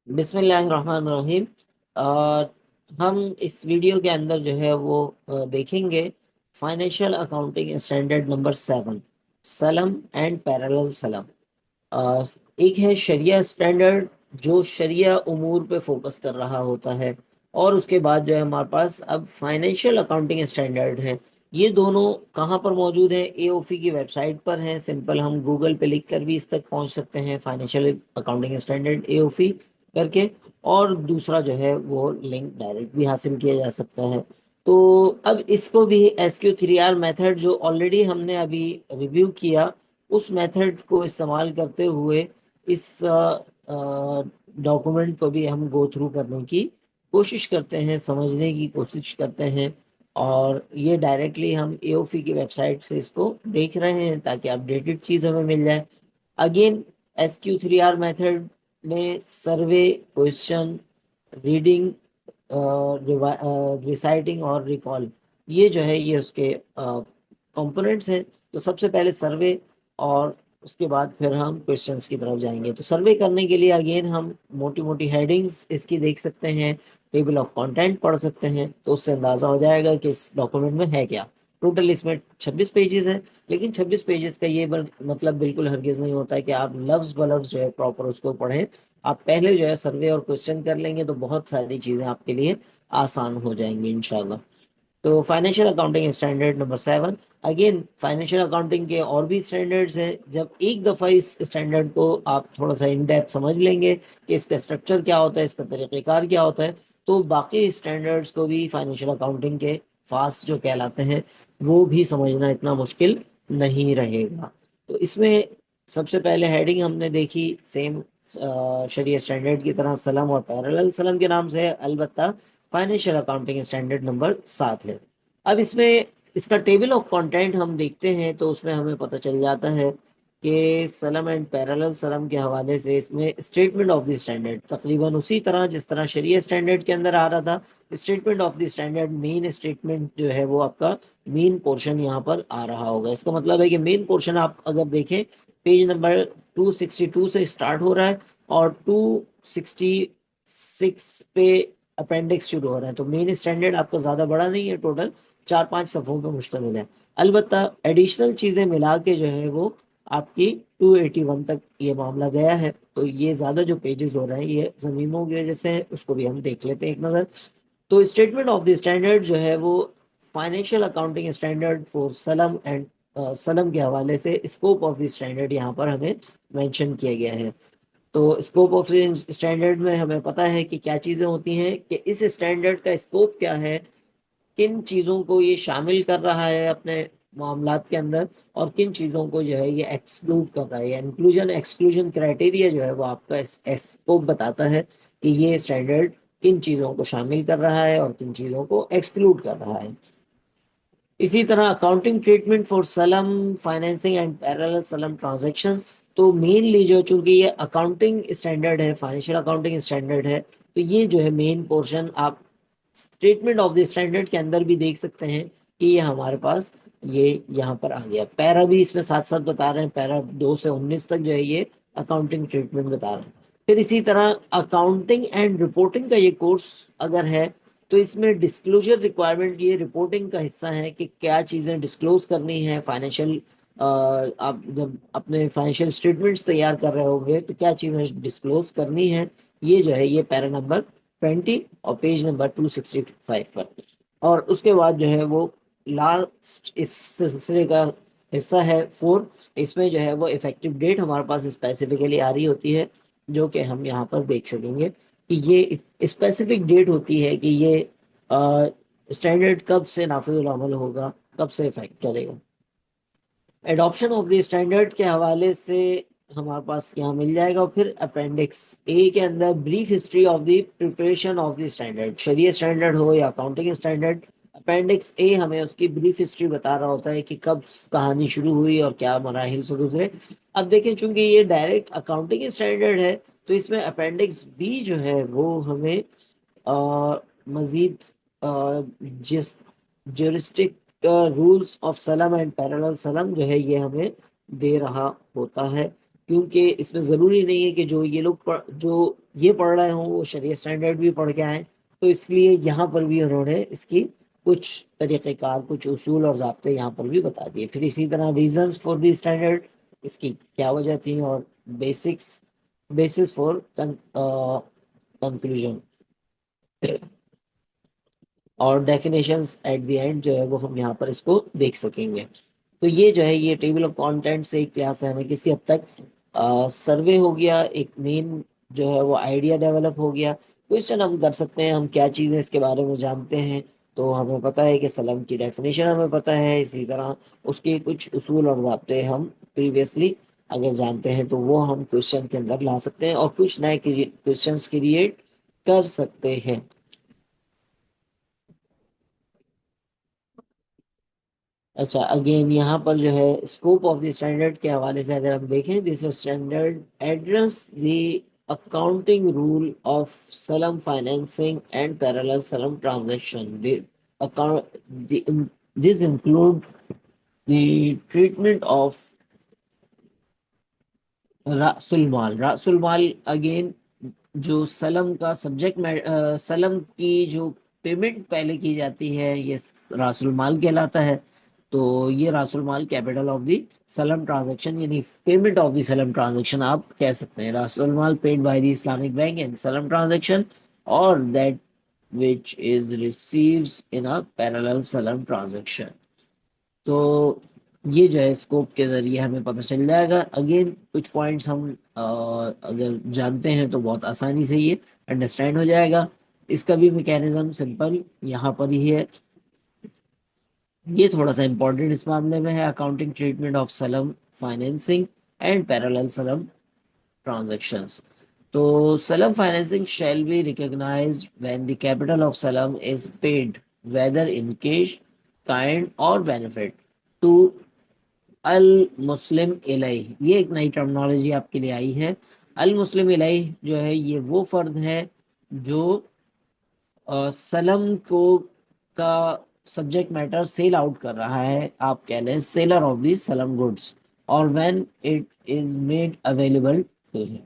بسم اللہ الرحمن الرحیم۔ ہم اس ویڈیو کے اندر جو ہے وہ دیکھیں گے فائنینشیل اکاؤنٹنگ اسٹینڈرڈ نمبر 7، سلم اینڈ پیرالل سلم۔ ایک ہے شریعہ اسٹینڈرڈ جو شریعہ امور پہ فوکس کر رہا ہوتا ہے، اور اس کے بعد جو ہے ہمارے پاس اب فائنینشیل اکاؤنٹنگ اسٹینڈرڈ ہے۔ یہ دونوں کہاں پر موجود ہیں؟ اے او فی کی ویب سائٹ پر ہیں، سمپل ہم گوگل پہ لکھ کر بھی اس تک پہنچ سکتے ہیں، فائنینشیل اکاؤنٹنگ اسٹینڈرڈ اے او فی کر کے، اور دوسرا جو ہے وہ لنک ڈائریکٹ بھی حاصل کیا جا سکتا ہے۔ تو اب اس کو بھی SQ3R میتھڈ جو آلریڈی ہم نے ابھی ریویو کیا، اس میتھڈ کو استعمال کرتے ہوئے اس ڈاکومنٹ کو بھی ہم گو تھرو کرنے کی کوشش کرتے ہیں، سمجھنے کی کوشش کرتے ہیں، اور یہ ڈائریکٹلی ہم اے او فی کی ویب سائٹ سے اس کو دیکھ رہے ہیں تاکہ اپڈیٹڈ چیز ہمیں مل جائے۔ اگین SQ3R میتھڈ میں سروے، کوشچن، ریڈنگ، ریسائٹنگ اور ریکال، یہ جو ہے یہ اس کے کمپوننٹس ہیں۔ تو سب سے پہلے سروے، اور اس کے بعد پھر ہم کوشچنس کی طرف جائیں گے۔ تو سروے کرنے کے لیے اگین ہم موٹی موٹی ہیڈنگز اس کی دیکھ سکتے ہیں، ٹیبل آف کانٹینٹ پڑھ سکتے ہیں، تو اس سے اندازہ ہو جائے گا کہ اس ڈاکومنٹ میں ہے کیا۔ ٹوٹل اس میں 26 پیجز ہیں، لیکن 26 پیجز کا یہ مطلب بالکل ہرگز نہیں ہوتا ہے کہ آپ لفظ بلفظ جو ہے پراپر اس کو پڑھیں۔ آپ پہلے جو ہے سروے اور کوشچن کر لیں گے تو بہت ساری چیزیں آپ کے لیے آسان ہو جائیں گی انشاءاللہ۔ تو financial accounting standard number 7، again financial accounting کے اور بھی اسٹینڈرڈز ہیں۔ جب ایک دفعہ اس اسٹینڈرڈ کو آپ تھوڑا سا ان ڈیپتھ سمجھ لیں گے کہ اس کا اسٹرکچر کیا ہوتا ہے، اس کا طریقہ کار کیا ہوتا ہے، تو باقی اسٹینڈرڈز کو بھی فائنینشیل اکاؤنٹنگ کے فاسٹ جو کہلاتے ہیں وہ بھی سمجھنا اتنا مشکل نہیں رہے گا۔ تو اس میں سب سے پہلے ہیڈنگ ہم نے دیکھی سیم شریعہ اسٹینڈرڈ کی طرح سلم اور پیرالل سلم کے نام سے ہے، البتہ فائنینشیل اکاؤنٹنگ اسٹینڈرڈ نمبر 7 ہے۔ اب اس میں اس کا ٹیبل آف کانٹینٹ ہم دیکھتے ہیں تو اس میں ہمیں پتہ چل جاتا ہے کہ سلم اینڈ پیرالل سلم کے حوالے سے اس میں اسٹیٹمنٹ آف دی اسٹینڈرڈ تقریباً اسی طرح جس طرح شریعہ اسٹینڈرڈ کے اندر آ رہا تھا، statement of the standard main statement جو ہے وہ آپ کا مین پورشن یہاں پر آ رہا ہوگا۔ اس کا مطلب ہے کہ مین پورشن آپ اگر دیکھیں پیج نمبر 262 سے اسٹارٹ ہو رہا ہے اور 266 پہ اپینڈکس شروع ہو رہا ہے، تو مین اسٹینڈرڈ آپ کا زیادہ بڑا نہیں ہے، ٹوٹل 4-5 صفحوں پہ مشتمل ہے۔ البتہ ایڈیشنل چیزیں ملا کے جو ہے وہ آپ کی 281 تک یہ معاملہ گیا ہے، تو یہ زیادہ جو پیجز ہو رہے ہیں یہ ضمیموں کی وجہ سے ہے، اس کو بھی ہم دیکھ لیتے ہیں ایک نظر۔ تو اسٹیٹمنٹ آف دی اسٹینڈرڈ جو ہے وہ فائنینشیل اکاؤنٹنگ اسٹینڈرڈ فور سلم اینڈ سلم کے حوالے سے اسکوپ آف دی اسٹینڈرڈ یہاں پر ہمیں مینشن کیا گیا ہے۔ تو اسکوپ آف اسٹینڈرڈ میں ہمیں پتا ہے کہ کیا چیزیں ہوتی ہیں، کہ اس اسٹینڈرڈ کا اسکوپ کیا ہے، کن چیزوں کو یہ شامل کر رہا ہے اپنے معاملات کے اندر، اور کن چیزوں کو جو ہے یہ ایکسکلوڈ کر رہا ہے۔ انکلوژن ایکسکلوژن کرائٹیریا جو ہے وہ آپ کا اسکوپ بتاتا ہے کہ یہ اسٹینڈرڈ کن چیزوں کو شامل کر رہا ہے اور کن چیزوں کو ایکسکلوڈ کر رہا ہے۔ اسی طرح اکاؤنٹنگ ٹریٹمنٹ فور سلم فائنینسنگ اینڈ پیرالل سلم ٹرانزیکشنز، تو مینلی جو چونکہ یہ اکاؤنٹنگ اسٹینڈرڈ ہے، فائنینشیل اکاؤنٹنگ اسٹینڈرڈ ہے، تو یہ جو ہے مین پورشن آپ اسٹیٹمنٹ آف دی اسٹینڈرڈ کے اندر بھی دیکھ سکتے ہیں کہ یہ ہمارے پاس یہ یہاں پر آ گیا۔ پیرا بھی اس میں ساتھ ساتھ بتا رہے ہیں، پیرا 2 سے 19 تک جو ہے یہ اکاؤنٹنگ ٹریٹمنٹ بتا رہے ہیں۔ پھر اسی طرح اکاؤنٹنگ اینڈ رپورٹنگ کا یہ کورس اگر ہے تو اس میں ڈسکلوجر ریکوائرمنٹ یہ رپورٹنگ کا حصہ ہے کہ کیا چیزیں ڈسکلوز کرنی ہے فائنینشیل، آپ جب اپنے فائنینشیل اسٹیٹمنٹس تیار کر رہے ہوں گے تو کیا چیزیں ڈسکلوز کرنی ہے، یہ جو ہے یہ پیرا نمبر 20 اور پیج نمبر 265 پر۔ اور اس کے بعد جو ہے وہ لاسٹ اس سلسلے کا حصہ ہے 4، اس میں جو ہے وہ افیکٹو ڈیٹ ہمارے پاس اسپیسیفکلی آ رہی ہوتی ہے، جو کہ ہم یہاں پر دیکھ سکیں گے کہ یہ اسپیسیفک ڈیٹ ہوتی ہے کہ یہ اسٹینڈرڈ کب سے نافذ العمل ہوگا، کب سے افیکٹ کرے گا۔ ایڈاپشن آف دی اسٹینڈرڈ کے حوالے سے ہمارے پاس یہاں مل جائے گا، اور پھر اپینڈکس اے کے اندر brief history of the preparation of the standard, شریعہ اسٹینڈرڈ ہو یا اکاؤنٹنگ اسٹینڈرڈ، اپینڈکس اے ہمیں اس کی بریف ہسٹری بتا رہا ہوتا ہے کہ کب کہانی شروع ہوئی اور کیا مراحل سے گزرے۔ اب دیکھیں چونکہ یہ ڈائریکٹ اکاؤنٹنگ اسٹینڈرڈ ہے تو اس میں اپینڈکس بی جو ہے وہ ہمیں مزید جس جورسٹک رولز آف سلم اینڈ پیرالل سلم جو ہے یہ ہمیں دے رہا ہوتا ہے، کیونکہ اس میں ضروری نہیں ہے کہ جو یہ لوگ جو یہ پڑھ رہے ہوں وہ شریعت اسٹینڈرڈ بھی پڑھ کے آئیں، تو اس لیے یہاں پر بھی انہوں نے اس کی کچھ طریقہ کار، کچھ اصول اور ضابطے یہاں پر بھی بتا دیے. پھر اسی طرح ریزنس فار دی اسٹینڈرڈ، اس کی کیا وجہ تھی، اور بیسس فار کنکلوژن اور ڈیفینیشنز ایٹ دی اینڈ جو ہے وہ ہم یہاں پر اس کو دیکھ سکیں گے. تو یہ جو ہے یہ ٹیبل آف کانٹینٹ سے ایک کلاس ہے، ہمیں کسی حد تک سروے ہو گیا، ایک مین جو ہے وہ آئیڈیا ڈیولپ ہو گیا. کوشچن ہم کر سکتے ہیں، ہم کیا چیزیں اس کے بارے میں جانتے ہیں. تو ہمیں پتا ہے کہ سلم کی ڈیفینیشن ہمیں پتا ہے، اسی طرح اس کے کچھ اصول اور ضابطے ہم پریویسلی اگر جانتے ہیں تو وہ ہم کوشچن کے اندر لا سکتے ہیں اور کچھ نئے کوشچنس کریٹ کر سکتے ہیں. اچھا، اگین یہاں پر جو ہے اسکوپ آف دی اسٹینڈرڈ کے حوالے سے اگر ہم دیکھیں، this standard address the accounting rule of سلم فائنینسنگ اینڈ پیرالل سلم transaction. This include the treatment of رأس المال. رأس المال اگین جو سلم کا سبجیکٹ، سلم کی جو پیمنٹ پہلے کی جاتی ہے یہ رأس المال کہلاتا ہے. تو یہ رأس المال کیپٹل آف دی سلم ٹرانزیکشن، یعنی پیمنٹ آف دی سلم ٹرانزیکشن آپ کہہ سکتے ہیں. رأس المال paid by the Islamic bank and سلم ٹرانزیکشن اور that which is receives in a parallel سلم ٹرانزیکشن. تو یہ جو ہے اسکوپ کے ذریعے ہمیں پتہ چل جائے گا. اگین کچھ پوائنٹس ہم اگر جانتے ہیں تو بہت آسانی سے یہ انڈرسٹینڈ ہو جائے گا. اس کا بھی میکینزم سمپل یہاں پر ہی ہے. یہ تھوڑا سا امپورٹنٹ اس معاملے میں ہے، اکاؤنٹنگ ٹریٹمنٹ آف سلم فائنینسنگ اینڈ پیرالل سلم ٹرانزیکشنز. تو سلم financing shall be recognized when the capital of Salam is paid whether in cash, kind or benefit to المسلم الیہ. یہ ایک نئی ٹرمنالوجی آپ کے لیے آئی ہے. المسلم الیہ جو ہے یہ وہ فرد ہے جو سلم کو کا سبجیکٹ میٹر سیل آؤٹ کر رہا ہے، آپ کہہ لیں سیلر آف دی سلم گڈس، اور when it is made available to ہم.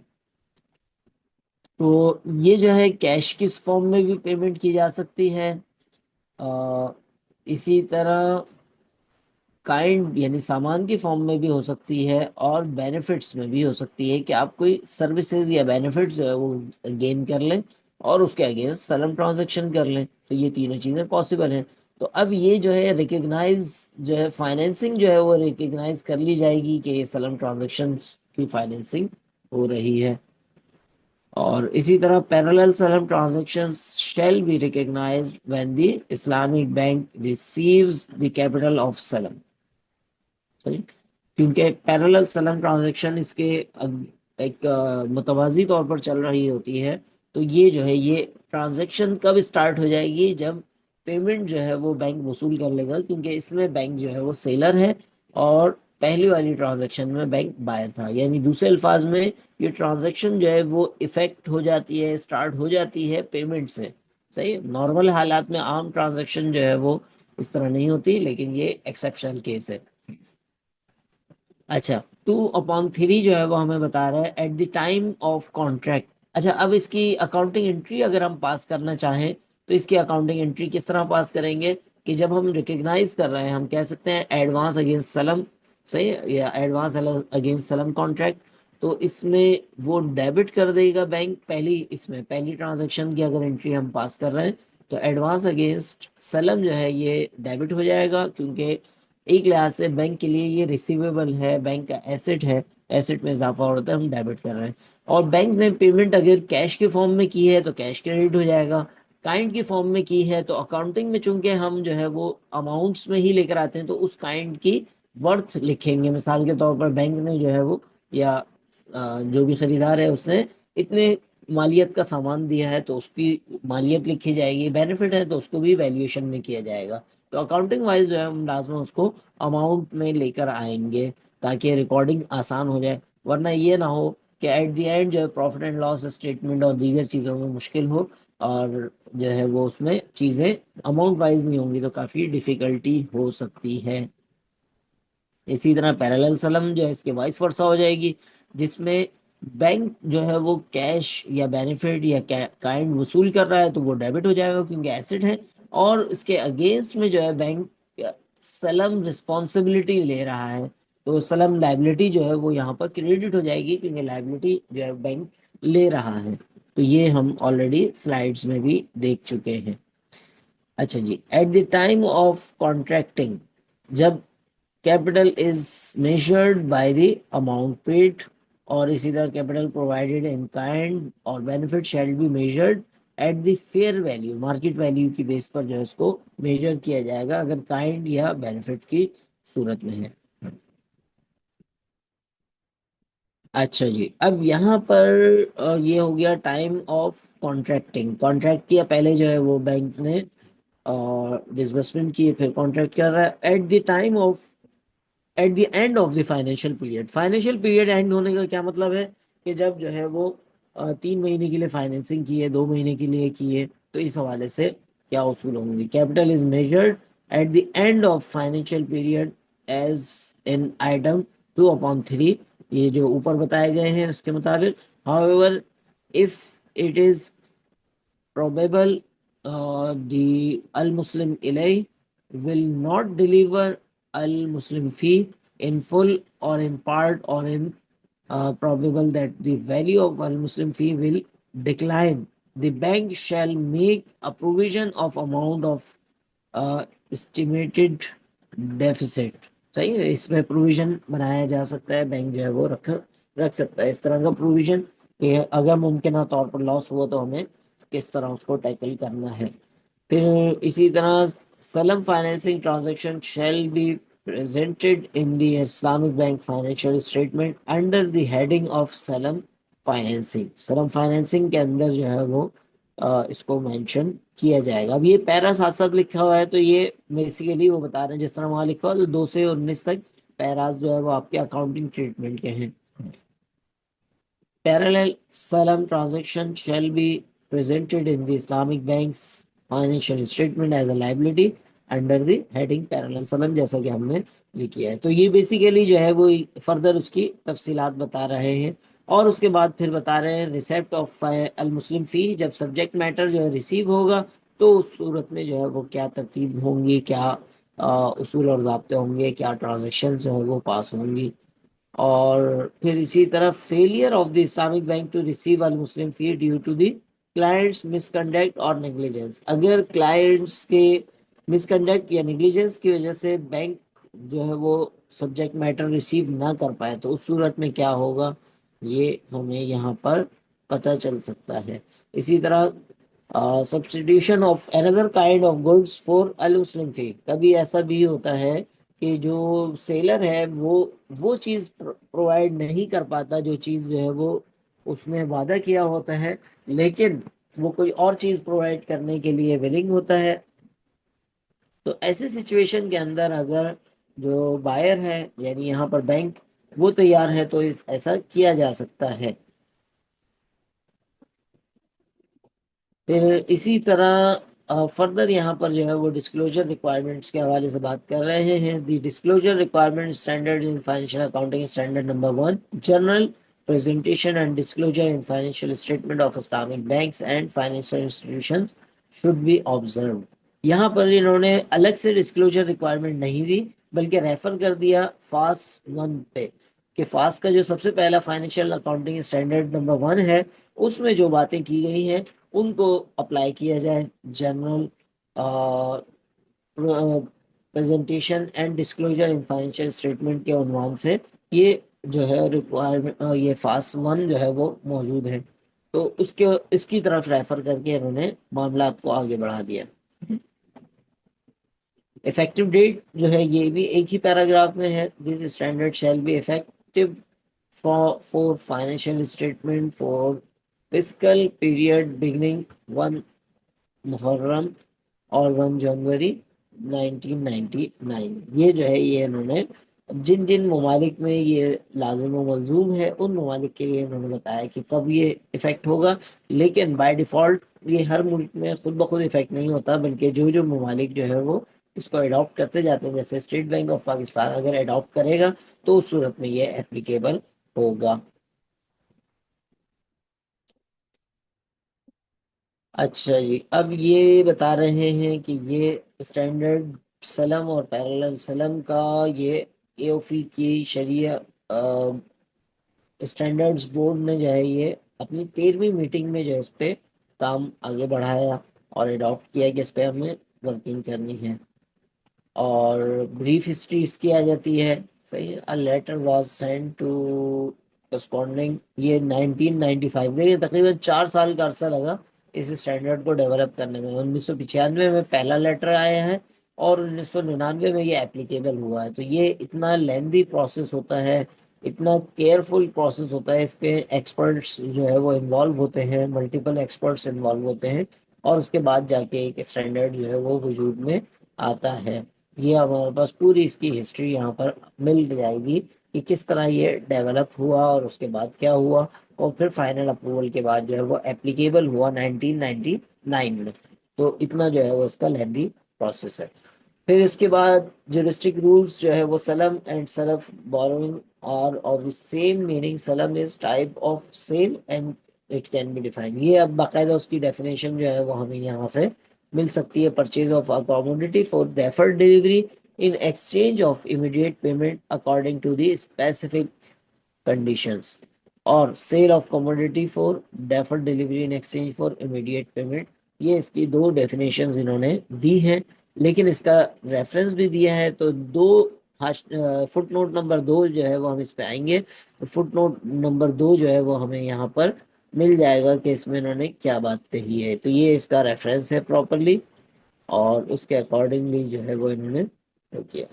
تو یہ جو ہے کیش کس فارم میں بھی پیمنٹ کی جا سکتی ہے، اسی طرح کائنڈ یعنی سامان کی فارم میں بھی ہو سکتی ہے، اور بینیفٹس میں بھی ہو سکتی ہے کہ آپ کوئی سروسز یا بینیفٹس جو ہے وہ گین کر لیں اور اس کے اگینسٹ سلم ٹرانزیکشن کر لیں. تو یہ تینوں چیزیں پاسبل ہیں. تو اب یہ جو ہے ریکگنائز جو ہے فائنینسنگ جو ہے وہ ریکگنائز کر لی جائے گی کہ یہ سلم ٹرانزیکشن کی فائنینسنگ ہو رہی ہے. اور اسی طرح پیرالل سلم transactions shall be recognized when the Islamic Bank receives the capital of Salam. کیونکہ پیرالل سلم ٹرانزیکشن اس کے ایک متوازی طور پر چل رہی ہوتی ہے. تو یہ جو ہے یہ ٹرانزیکشن کب اسٹارٹ ہو جائے گی؟ جب پیمنٹ جو ہے وہ بینک وصول کر لے گا، کیونکہ اس میں بینک جو ہے وہ سیلر ہے اور پہلی والی ٹرانزیکشن میں بینک بائر تھا. یعنی دوسرے الفاظ میں یہ ٹرانزیکشن جو ہے وہ افیکٹ ہو جاتی ہے، اسٹارٹ ہو جاتی ہے پیمنٹ سے. صحیح، نارمل حالات میں عام ٹرانزیکشن جو ہے وہ اس طرح نہیں ہوتی، لیکن یہ ایکسیپشنل کیس ہے. اچھا، 2/3 جو ہے وہ ہمیں بتا رہا ہے at the time of contract. اچھا، اب اس کی اکاؤنٹنگ انٹری اگر ہم پاس کرنا چاہیں تو اس کی اکاؤنٹنگ انٹری کس طرح پاس کریں گے کہ جب ہم ریکگنائز کر رہے ہیں، ہم کہہ سکتے ہیں ایڈوانس اگینسٹ سلم، صحیح، یا ایڈوانس اگینسٹ سلم کانٹریکٹ. تو اس میں وہ ڈیبٹ کر دے گا بینک پہلی ٹرانزیکشن کی اگر انٹری ہم پاس کر رہے ہیں تو ایڈوانس اگینسٹ سلم جو ہے یہ ڈیبٹ ہو جائے گا، کیونکہ ایک لحاظ سے بینک کے لیے یہ ریسیویبل ہے، بینک کا ایسٹ ہے، ایسٹ میں اضافہ ہوتا ہے، ہم ڈیبٹ کر رہے ہیں. اور بینک نے پیمنٹ اگر کیش کے فارم میں کی ہے تو کیش کریڈٹ ہو جائے گا. کائنڈ کی فارم میں کی ہے تو اکاؤنٹنگ میں چونکہ ہم جو ہے وہ اماؤنٹس میں ہی لے کر آتے ہیں تو اس کائنڈ کی ورتھ لکھیں گے. مثال کے طور پر بینک نے جو ہے وہ یا جو بھی خریدار ہے اس نے اتنے مالیت کا سامان دیا ہے تو اس کی مالیت لکھی جائے گی، بینیفٹ ہے تو اس کو بھی ویلیویشن میں کیا جائے گا. تو اکاؤنٹنگ وائز جو ہے ہم لازم اس کو اماؤنٹ میں لے کر آئیں گے تاکہ ریکارڈنگ آسان ہو جائے. ورنہ یہ نہ ہو کہ ایٹ دی اینڈ جو ہے پروفٹ اینڈ لاس اسٹیٹمنٹ اور دیگر چیزوں میں مشکل ہو اور جو ہے وہ اس میں چیزیں اماؤنٹ وائز نہیں ہوں گی تو کافی ڈیفیکلٹی ہو سکتی ہے. اسی طرح پیرالل سلم جو ہے اس کے وائس ورسا ہو جائے گی. جس میں بینک جو ہے وہ کیش یا بینیفٹ یا کائنڈ وصول کر رہا ہے تو وہ ڈیبٹ ہو جائے گا کیونکہ ایسٹ ہے، اور اس کے اگینسٹ میں جو ہے بینک سلم رسپانسبلٹی لے رہا ہے تو سلم لائبلٹی جو ہے وہ یہاں پر کریڈٹ ہو جائے گی کیونکہ لائبلٹی جو ہے بینک لے رہا ہے. تو یہ ہم آلریڈی سلائیڈز میں بھی دیکھ چکے ہیں. اچھا جی، at the time of contracting, جب capital is measured by the amount paid, اور اسی طرح کیپٹل پرووائڈیڈ ان کائنڈ اور benefit shall be measured at the fair value, market value کی بیس پر جو ہے اس کو میجر کیا جائے گا اگر کائنڈ یا بینیفٹ کی صورت میں ہے. اچھا جی، اب یہاں پر یہ ہو گیا ٹائم آف کانٹریکٹنگ. کانٹریکٹ کیا پہلے جو ہے وہ بینک نے ڈسبرسمنٹ کی، پھر کانٹریکٹ کر رہا ہے at the time of, at the end of the financial period. Financial period end ہونے کا کیا مطلب ہے کہ جب جو ہے وہ 3 مہینے کے لیے فائنینسنگ کی ہے، 2 مہینے کے لیے کی ہے، تو اس حوالے سے کیا اصول ہوں گے. Capital is measured at the end of financial period as an item 2/3، یہ جو اوپر بتائے گئے ہیں اس کے مطابق. however if it is probable the al-Muslim ilay will not deliver al-Muslim fee in full or in part, or in probable that the value of al-Muslim fee will decline, the bank shall make a provision of amount of estimated deficit. صحیح ہے، اس میں provision بنایا جا سکتا ہے، bank جو ہے وہ رکھ سکتا ہے اس طرح کا پروویژن کہ اگر ممکنہ طور پر لاس ہوا تو ہمیں کس طرح اس کو ٹیکل کرنا ہے. پھر اسی طرح سلم financing transaction shall be presented in the Islamic Bank financial statement under the heading of Salam Financing. سلم فائنینسنگ کے اندر جو ہے وہ اس کو مینشن کیا جائے گا. اب یہ پیرا ساتھ ساتھ لکھا ہوا ہے تو یہ بیسیکلی وہ بتا رہے ہیں جس طرح وہاں لکھا ہوا تو 2 سے 19 تک پیراز جو ہے وہ آپ کے اکاؤنٹنگ ٹریٹمنٹ کے ہیں. Parallel Salam transaction shall be presented in the Islamic Bank's financial statement as a liability under the heading Parallel Salam، جیسا کہ ہم نے لکھا ہے. تو یہ بیسیکلی جو ہے وہ فردر اس کی تفصیلات بتا رہے ہیں. اور اس کے بعد پھر بتا رہے ہیں ریسیپٹ آف المسلم فی، جب سبجیکٹ میٹر جو ہے ریسیو ہوگا تو اس صورت میں جو ہے وہ کیا ترتیب ہوں گی، کیا اصول اور ضابطے ہوں گے، کیا ٹرانزیکشن جو ہے وہ پاس ہوں گی. اور پھر اسی طرح failure of the Islamic bank to receive المسلم فی due to the clients misconduct اور نیگلیجنس. اگر کلائنٹس کے مس کنڈکٹ یا نیگلیجنس کی وجہ سے بینک جو ہے وہ سبجیکٹ میٹر ریسیو نہ کر پائے تو اس صورت میں کیا ہوگا، یہ ہمیں یہاں پر پتہ چل سکتا ہے. اسی طرح substitution of another kind of goods for المسلم فی. کبھی ایسا بھی ہوتا ہے کہ جو سیلر ہے وہ چیز پرووائڈ نہیں کر پاتا جو چیز جو ہے وہ اس نے وعدہ کیا ہوتا ہے، لیکن وہ کوئی اور چیز پرووائڈ کرنے کے لیے ولنگ ہوتا ہے. تو ایسے سچویشن کے اندر اگر جو بائر ہے یعنی یہاں پر بینک وہ تیار ہے تو ایسا کیا جا سکتا ہے. پھر اسی طرح فردر یہاں پر جو ہے وہ ڈسکلوجر ریکوائرمنٹس کے حوالے سے بات کر رہے ہیں. The disclosure requirement standard in financial accounting standard number 1 general presentation and disclosure in financial statement of Islamic banks and financial institutions should be observed. یہاں پر انہوں نے الگ سے ڈسکلوجر ریکوائرمنٹ نہیں دی بلکہ ریفر کر دیا فاس 1 پہ کہ فاس کا جو سب سے پہلا فائنینشیل اکاؤنٹنگ اسٹینڈرڈ نمبر 1 ہے اس میں جو باتیں کی گئی ہیں ان کو اپلائی کیا جائے. General presentation and disclosure in financial statement کے عنوان سے یہ جو ہے ریکوائرمنٹ، یہ فاس 1 جو ہے وہ موجود ہے تو اس کی طرف ریفر کر کے انہوں نے معاملات کو آگے بڑھا دیا. افیکٹو ڈیٹ جو ہے یہ بھی ایک ہی پیراگراف میں ہے. This standard shall be effective for financial statement for fiscal period beginning 1 Muharram اور 1 جنوری 1999. یہ جو ہے یہ انہوں نے جن ممالک میں یہ لازم و ملزوم ہے ان ممالک کے لیے انہوں نے بتایا کہ کب یہ افیکٹ ہوگا، لیکن بائی ڈیفالٹ یہ ہر ملک میں خود بخود افیکٹ نہیں ہوتا بلکہ جو ممالک جو ہے وہ اس کو اڈاپٹ کرتے جاتے ہیں، جیسے اسٹیٹ بینک آف پاکستان اگر اڈاپٹ کرے گا تو اس صورت میں یہ اپلیکیبل ہوگا. اچھا جی، اب یہ بتا رہے ہیں کہ یہ اسٹینڈرڈ سلم اور پیرالل سلم کا یہ اے او فی کی شریعہ اسٹینڈرڈز بورڈ نے جو ہے یہ اپنی 13ویں میٹنگ میں جو ہے اس پہ کام آگے بڑھایا اور اڈاپٹ کیا کہ اس پہ ہمیں ورکنگ کرنی ہے. اور بریف ہسٹری اس کی آ جاتی ہے. صحیح. A letter was sent to corresponding یہ 1995 میں، یہ تقریباً 4 سال کا عرصہ لگا اس اسٹینڈرڈ کو ڈیولپ کرنے میں. 1995 میں پہلا لیٹر آیا ہے اور 1999 میں یہ اپلیکیبل ہوا ہے. تو یہ اتنا لیندی پروسیس ہوتا ہے، اتنا کیئرفل پروسیس ہوتا ہے. اس پہ ایکسپرٹس جو ہے وہ انوالو ہوتے ہیں، ملٹیپل ایکسپرٹس انوالو ہوتے ہیں، اور اس کے بعد جا کے ایک اسٹینڈرڈ جو ہے وہ وجود میں آتا ہے. یہ ہمارے پاس پوری اس کی ہسٹری یہاں پر مل جائے گی کہ کس طرح یہ ڈیولپ ہوا اور اس کے بعد کیا ہوا، اور پھر فائنل اپروول کے بعد جو ہے وہ اپلیکیبل ہوا 1999 میں. تو اتنا جو ہے وہ اس کا لیندی پروسیس ہے. پھر اس کے بعد جورسٹک رولز جو ہے وہ سلم اینڈ سلف borrowing are of the same meaning. سلم is type of sale and it can be defined. یہ اب باقاعدہ اس کی ڈیفینیشن جو ہے وہ ہمیں یہاں سے مل سکتی ہے. Purchase of a commodity for deferred delivery in exchange of immediate payment according to the specific conditions, اور sale of commodity for deferred delivery in exchange for immediate payment. یہ اس کی دو ڈیفینیشنز انہوں نے دی ہیں، لیکن اس کا ریفرنس بھی دیا ہے. تو دو فٹ نوٹ نمبر 2 جو ہے وہ ہم اس پہ آئیں گے. فٹ نوٹ نمبر 2 جو ہے وہ ہمیں یہاں پر مل جائے گا کہ اس میں انہوں نے کیا بات کہی ہے. تو یہ اس کا ریفرنس ہے پراپرلی، اور اس کے اکارڈنگلی جو ہے وہ انہوں نے کیا.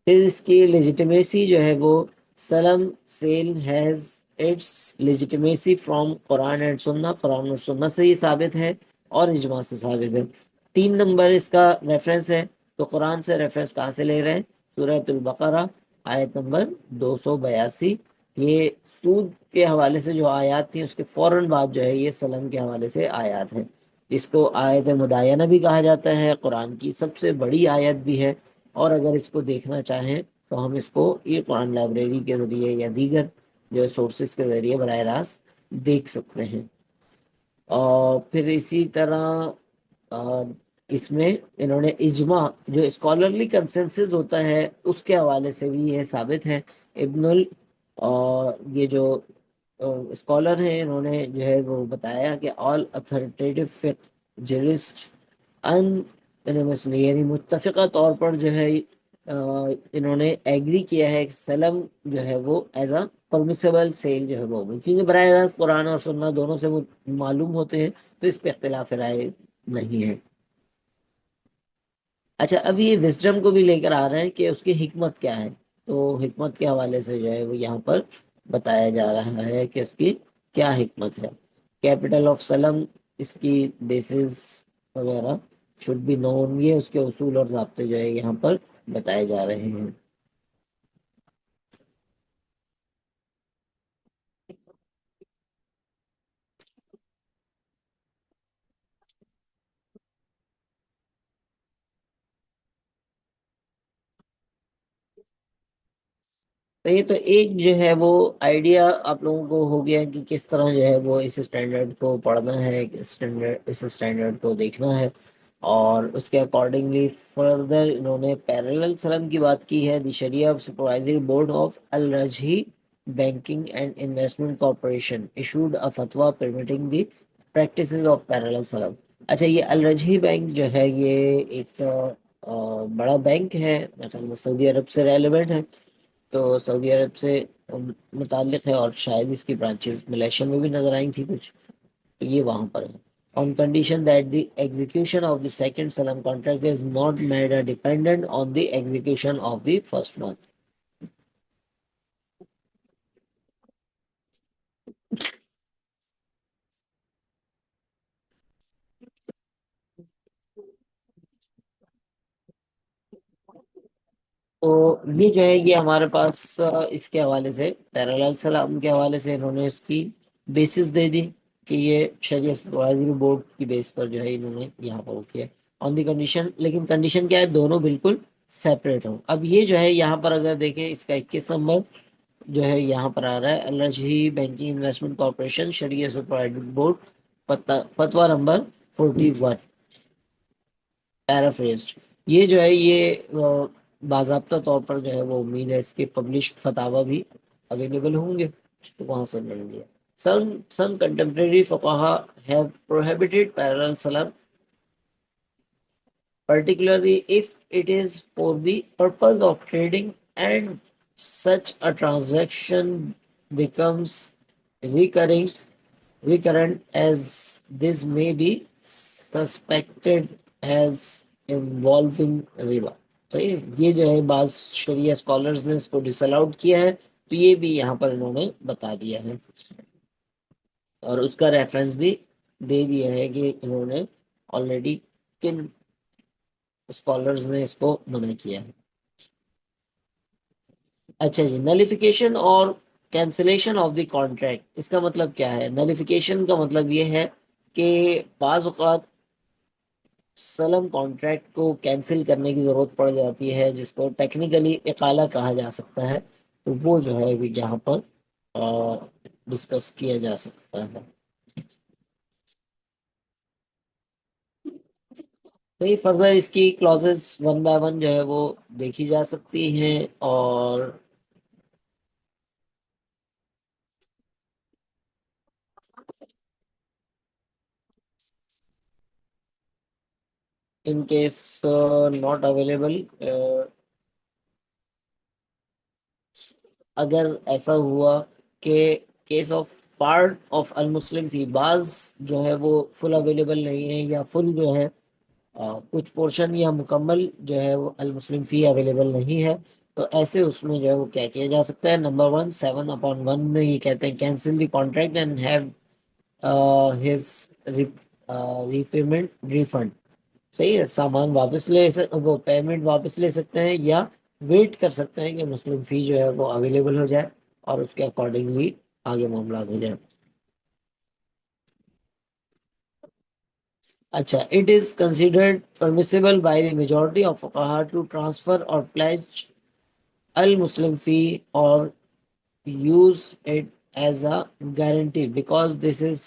پھر اس کی لیجیٹمیسی جو ہے وہ سلم sale has its legitimacy from Quran and سنہ. قرآن اور سنہ سے یہ ثابت ہے اور اجماع سے ثابت ہے. 3 نمبر اس کا ریفرنس ہے. تو قرآن سے ریفرنس کہاں سے لے رہے ہیں؟ سورۃ البقرہ آیت نمبر 282. یہ سود کے حوالے سے جو آیات تھیں اس کے فوراً بعد جو ہے یہ سلم کے حوالے سے آیات ہیں. اس کو آیت مداینہ بھی کہا جاتا ہے، قرآن کی سب سے بڑی آیت بھی ہے. اور اگر اس کو دیکھنا چاہیں تو ہم اس کو یہ قرآن لائبریری کے ذریعے یا دیگر جو سورسز کے ذریعے براہ راست دیکھ سکتے ہیں. اور پھر اسی طرح اس میں انہوں نے اجماع جو اسکالرلی کنسنسس ہوتا ہے اس کے حوالے سے بھی یہ ثابت ہے. ابن اور یہ جو اسکالر ہیں انہوں نے جو ہے وہ بتایا کہ آل اتھارٹیٹیو فقہ جورسٹ یعنی متفقہ طور پر جو ہے انہوں نے ایگری کیا ہے کہ سلم جو ہے وہ ایز اے پرمیسیبل سیل جو ہے وہ ہوگی، کیونکہ براہ راست قرآن اور سننا دونوں سے معلوم ہوتے ہیں، تو اس پہ اختلاف رائے نہیں ہے. اچھا، اب یہ وزڈم کو بھی لے کر آ رہے ہیں کہ اس کی حکمت کیا ہے. تو حکمت کے حوالے سے جو ہے وہ یہاں پر بتایا جا رہا ہے کہ اس کی کیا حکمت ہے. کیپٹل آف سلم، اس کی بیسز وغیرہ شوڈ بی نون. یہ اس کے اصول اور ضابطے جو ہے یہاں پر بتائے جا رہے ہیں. تو یہ تو ایک جو ہے وہ آئیڈیا آپ لوگوں کو ہو گیا کہ کس طرح جو ہے وہ اس اسٹینڈرڈ کو پڑھنا ہے، اس اسٹینڈرڈ کو دیکھنا ہے. اور اس کے اکارڈنگلی فردر انہوں نے پیرالل سلم کی بات کی ہے. دی شریعہ supervisory board of Al Rajhi banking and investment corporation issued a فتویٰ permitting the practices of parallel سلم. اچھا، یہ الرجحی بینک جو ہے یہ ایک بڑا بینک ہے، مثلا سعودی عرب سے ریلیونٹ ہے، تو سعودی عرب سے متعلق ہے، اور شاید اس کی برانچز ملیشیا میں بھی نظر آئی تھی کچھ. تو یہ وہاں پر ہے. On condition that the execution of the second Salam contract is not made dependent on the execution of the first one. تو یہ جو ہے یہ ہمارے پاس اس کے حوالے سے پیرالل سلام کے حوالے سے انہوں نے اس کی بیسس دے دی کہ یہ شریعت سپروائزری بورڈ کی بیس پر جو ہے انہوں نے یہاں پر کیا آن دی کنڈیشن. لیکن کنڈیشن کیا ہے؟ دونوں بالکل سیپریٹ ہوں. اب یہ جو ہے یہاں پر اگر دیکھیں اس کا 21 نمبر جو ہے یہاں پر آ رہا ہے الرجحی بینکنگ انویسٹمنٹ کارپوریشن شریعت سپروائزری بورڈ فتویٰ نمبر 41 پیرافریزڈ، یہ جو ہے یہ باضابطہ طور پر جو ہے وہ امید ہے اس کے پبلشڈ فتاوی بھی اویلیبل ہوں گے تو وہاں سے مل گیا. Some contemporary fuqaha have prohibited parallel salam, particularly if it is for the purpose of trading and such a transaction becomes recurring recurrent, as this may be suspected as involving riba. تو یہ جو ہے بعض شریعہ scholars نے اس کو ڈس allowed کیا ہے، تو یہ بھی یہاں پر انہوں نے بتا دیا ہے اور اس کا ریفرنس بھی دے دیا ہے کہ انہوں نے آلریڈی کن اسکالرز نے اس کو منع کیا ہے. اچھا جی، نلیفیکیشن اور کینسلیشن آف دی کانٹریکٹ، اس کا مطلب کیا ہے؟ نلیفیکیشن کا مطلب یہ ہے کہ بعض اوقات سلم کانٹریکٹ کو کینسل کرنے کی ضرورت پڑ جاتی ہے، جس کو ٹیکنیکلی اقالہ کہا جا سکتا ہے، تو وہ جو ہے ابھی یہاں پر ڈسکس کیا جا سکتا ہے. کئی فردر اس کی کلازز ون بائی ون جو ہے وہ دیکھی جا سکتی ہیں، اور ان کیس ناٹ اویلیبل، اگر ایسا ہوا کہ کیس آف پارٹ آف المسلم فی، بعض جو ہے وہ فل اویلیبل نہیں ہے، یا فل جو ہے کچھ پورشن یا مکمل جو ہے وہ المسلم فی اویلیبل نہیں ہے، تو ایسے اس میں جو ہے وہ کیا کیا جا سکتا ہے؟ نمبر 1 7/1 میں یہ کہتے ہیں cancel the contract and have his repayment refund. صحیح ہے، سامان واپس وہ پیمنٹ واپس لے سکتے ہیں، یا ویٹ کر سکتے ہیں کہ مسلم فی جو ہے وہ اویلیبل ہو جائے اور اس کے اکارڈنگلی آگے معاملات ہو جائیں. اچھا، it is considered permissible by the majority of fuqaha to transfer or pledge al-Muslim fee or use it as a guarantee because this is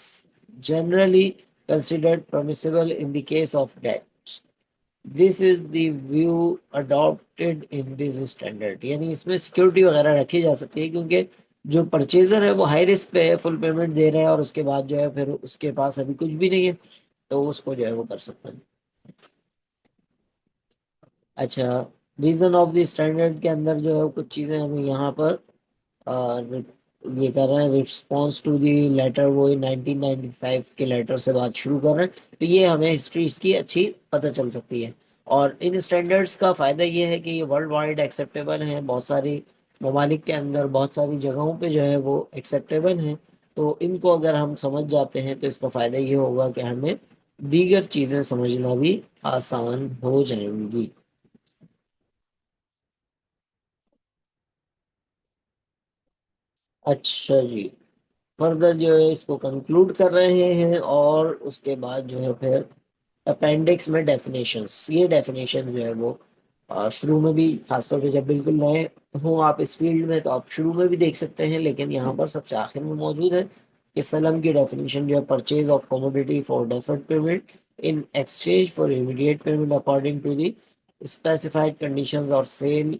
generally considered permissible in the case of debt. This is the view adopted in this standard. یعنی اس میں security وغیرہ رکھی جا سکتی ہے، کیونکہ جو purchaser ہے وہ ہائی رسک پہ ہے، فل پیمنٹ دے رہا ہے، اور اس کے بعد جو ہے پھر اس کے پاس ابھی کچھ بھی نہیں ہے، تو اس کو جو ہے وہ کر سکتا ہے. اچھا، ریزن آف دی اسٹینڈرڈ کے اندر جو ہے کچھ چیزیں ہمیں یہاں پر یہ کر رہے ہیں رسپانس ٹو دی لیٹر، وہ 1995 کے لیٹر سے بات شروع کر رہے ہیں، تو یہ ہمیں ہسٹری اس کی اچھی پتہ چل سکتی ہے. اور ان اسٹینڈرڈس کا فائدہ یہ ہے کہ یہ ورلڈ وائڈ ایکسیپٹیبل ہیں، بہت ساری ممالک کے اندر بہت ساری جگہوں پہ جو ہے وہ ایکسیپٹیبل ہیں، تو ان کو اگر ہم سمجھ جاتے ہیں تو اس کا فائدہ یہ ہوگا کہ ہمیں دیگر چیزیں سمجھنا بھی آسان ہو جائیں گی. اچھا جی، فردر جو ہے اس کو کنکلوڈ کر رہے ہیں، اور اس کے بعد جو ہے پھر اپینڈکس میں ڈیفینیشنز، یہ ڈیفینیشن جو ہے وہ شروع میں بھی، خاص طور پہ جب بالکل نئے ہوں آپ اس فیلڈ میں، تو آپ شروع میں بھی دیکھ سکتے ہیں، لیکن یہاں پر سب سے آخر میں موجود ہے کہ سلم کی ڈیفینیشن جو ہے purchase of commodity for deferred payment in exchange for immediate payment according to the specified conditions اور sale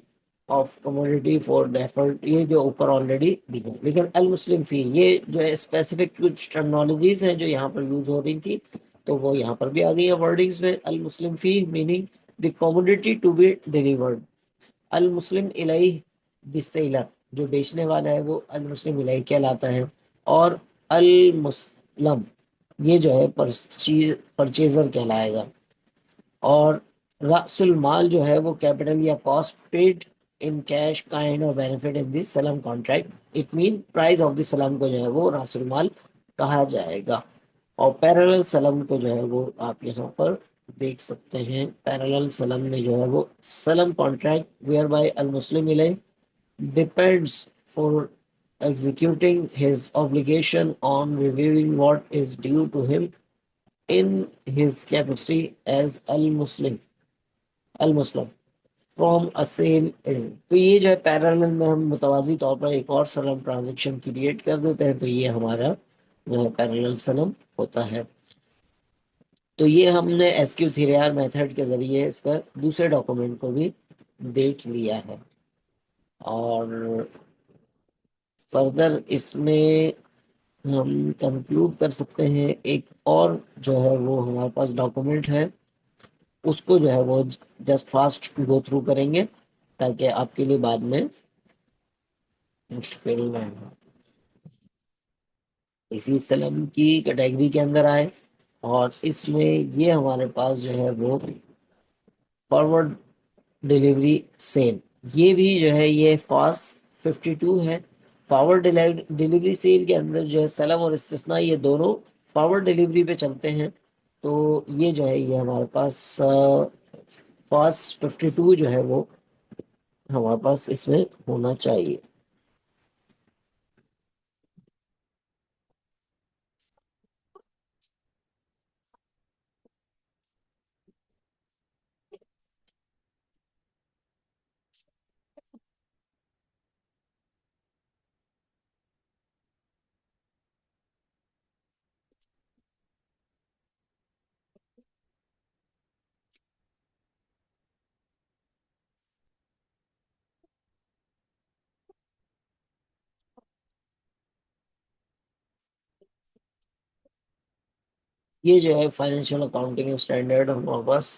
of commodity for deferred, یہ جو اوپر آلریڈی دی گئی. لیکن المسلم فی یہ جو ہے اسپیسیفک کچھ ٹرمنالوجیز ہیں جو یہاں پر یوز ہو رہی تھی، تو وہ یہاں پر بھی آ گئی ہے ورڈنگز میں. المسلم فی meaning the commodity to be delivered, المسلم الیہ دی سیلر، جو بیچنے والا ہے وہ المسلم الیہ کہلاتا ہے، اور المسلم یہ جو ہے پرچیزر کہلائے گا. اور رأس المال جو ہے وہ کیپٹل یا cost paid in cash kind اور بینیفٹ ان دی سلم contract, it main price of the سلم کو جو ہے وہ رأس المال کہا جائے گا. اور پیرالل سلم کو جو ہے وہ آپ یہاں پر دیکھ سکتے ہیں، پیرالل سلم میں جو ہے وہ سلم کانٹریکٹ ویئر بائی المسلم الیہ depends for executing his obligation on reviewing what is due to him in his capacity as المسلم from a sale agent. تو یہ جو ہے پیرالل میں ہم متوازی طور پر ایک اور سلم ٹرانزیکشن کریٹ کر دیتے ہیں، تو یہ ہمارا جو ہے پیرالل سلم ہوتا ہے. تو یہ ہم نے SQ3R میتھڈ کے ذریعے اس کا دوسرے ڈاکومنٹ کو بھی دیکھ لیا ہے. اور فردر اس میں ہم کنکلوڈ کر سکتے ہیں ایک اور جو ہے وہ ہمارے پاس ڈاکومنٹ ہے، اس کو جو ہے وہ جسٹ فاسٹ گو تھرو کریں گے تاکہ آپ کے لیے بعد میں مشکل نہ ہو. اسی سلم کی کیٹیگری کے اندر آئے اور اس میں یہ ہمارے پاس جو ہے وہ فارورڈ ڈیلیوری سیل، یہ بھی جو ہے یہ فاسٹ 52 ہے. فارورڈ ڈیلیوری سیل کے اندر جو ہے سلم اور استثناء یہ دونوں فارورڈ ڈیلیوری پہ چلتے ہیں. تو یہ جو ہے یہ ہمارے پاس فاسٹ 52 جو ہے وہ ہمارے پاس اس میں ہونا چاہیے. یہ جو ہے فائنینشیل اکاؤنٹنگ اسٹینڈرڈ ہمارے پاس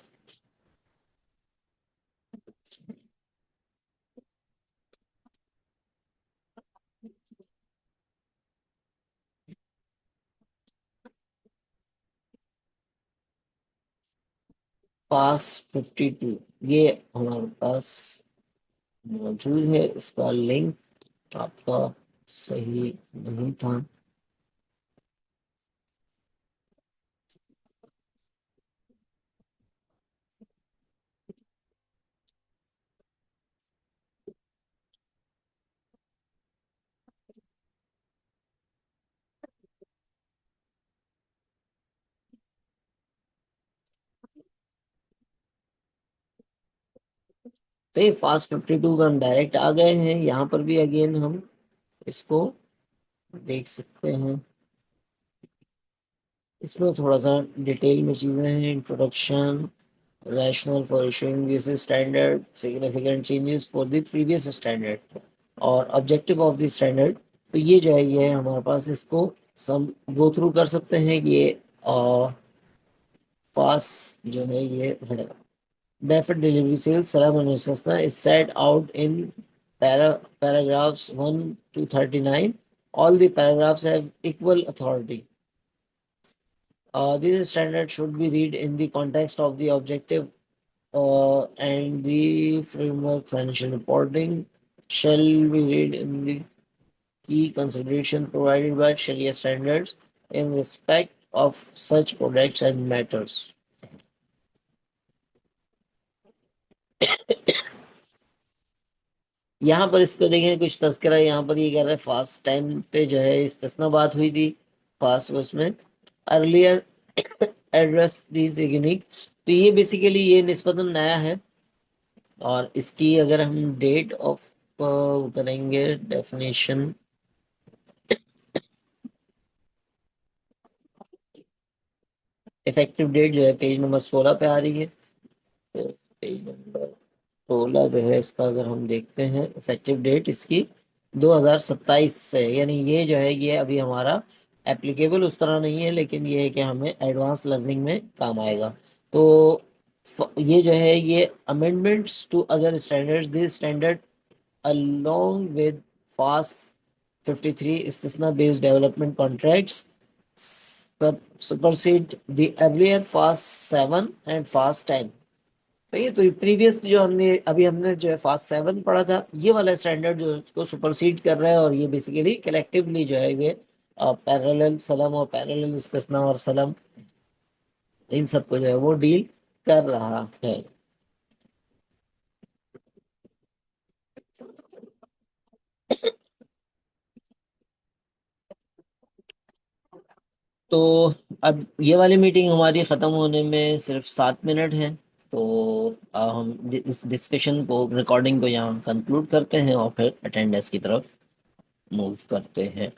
پاس 52 یہ ہمارے پاس موجود ہے. اس کا لنک آپ کا صحیح نہیں تھا. تو یہ فاسٹ 52 کا ہم ڈائریکٹ آ گئے ہیں. یہاں پر بھی اگین ہم اس کو دیکھ سکتے ہیں. اس میں تھوڑا سا ڈیٹیل میں چیزیں ہیں. Introduction, rationale for issuing this standard, significant changes for the previous standard اور objective of the standard. تو یہ جو ہے یہ ہمارے پاس اس کو ہم گو تھرو کر سکتے ہیں. یہ پاس جو ہے یہ ہے deferred delivery sales salam and istisna is set out in paragraphs 1 to 39. All the paragraphs have equal authority. This standard should be read in the context of the objective and the framework. Financial reporting shall be read in the key consideration provided by Sharia standards in respect of such products and matters. یہاں پر اس کو دیکھیں کچھ تذکرہ. یہاں پر یہ کہہ رہا ہے فاسٹ 10 پہ جو ہے استثنا بات ہوئی تھی. فاسٹ اس میں ارلیئر ایڈریس دیز یونیک. تو یہ بیسیکلی یہ نسبتاً نیا ہے. اور اس کی اگر ہم ڈیٹ آف کریں گے ڈیفینیشن، افیکٹو ڈیٹ جو ہے پیج نمبر 16 پہ آ رہی ہے. پیج نمبر 16 جو ہے اس کا اگر ہم دیکھتے ہیں افیکٹو ڈیٹ اس کی 2027 سے، یعنی یہ جو ہے یہ ابھی ہمارا اپلیکیبل اس طرح نہیں ہے، لیکن یہ ہے کہ ہمیں ایڈوانس لرننگ میں کام آئے گا. تو یہ جو ہے یہ amendments to other standard, this standard along with FAST 53 استثنا based development contracts supersede the earlier FAST 7 and FAST 10. تو یہ پریویس جو ہم نے جو ہے فاسٹ 7 پڑھا تھا، یہ والا اسٹینڈرڈ جو اس کو سپرسیڈ کر رہا ہے. اور یہ بیسیکلی کلیکٹیولی جو ہے یہ پیرالل سلم اور پیرالل استثنا اور سلم ان سب کو جو ہے وہ ڈیل کر رہا ہے. تو اب یہ والی میٹنگ ہماری ختم ہونے میں صرف 7 منٹ ہے. تو ہم اس ڈسکشن کو ریکارڈنگ کو یہاں کنکلوڈ کرتے ہیں اور پھر اٹینڈنس کی طرف موو کرتے ہیں.